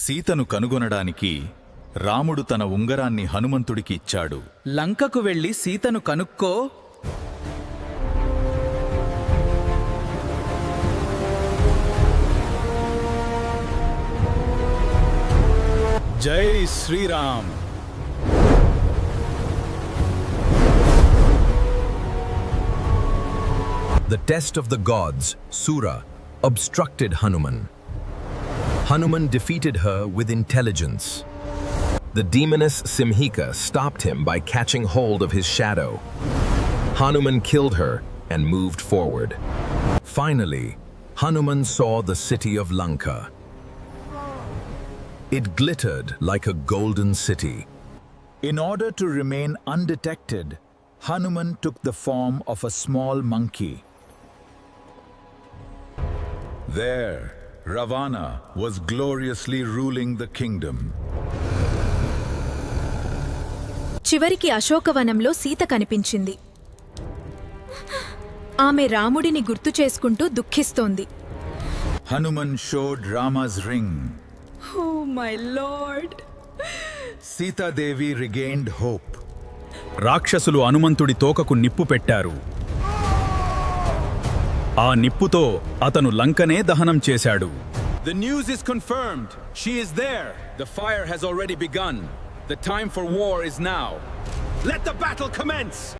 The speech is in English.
సీతను కనుగొనడానికి రాముడు తన ఉంగరాన్ని హనుమంతుడికి ఇచ్చాడు. లంకకు వెళ్లి సీతను కనుక్కో. జై Sriram. The test of the gods, Sura, obstructed Hanuman. Hanuman defeated her with intelligence. The demoness Simhika stopped him by catching hold of his shadow. Hanuman killed her and moved forward. Finally, Hanuman saw the city of Lanka. It glittered like a golden city. In order to remain undetected, Hanuman took the form of a small monkey. There, Ravana was gloriously ruling the kingdom. చివరికి అశోకవనంలో సీత కనిపించింది. ఆమె రాముడిని గుర్తు చేసుకుంటూ దుఃఖిస్తోంది. Hanuman showed Rama's ring. Oh my lord! Sita Devi regained hope. రాక్షసులు హనుమంతుడి తోకకు నిప్పు పెట్టారు. ఆ నిప్పుతో అతను లంకనే దహనం చేశాడు. The news is confirmed. She is there. The fire has already begun. The time for war is now. Let the battle commence!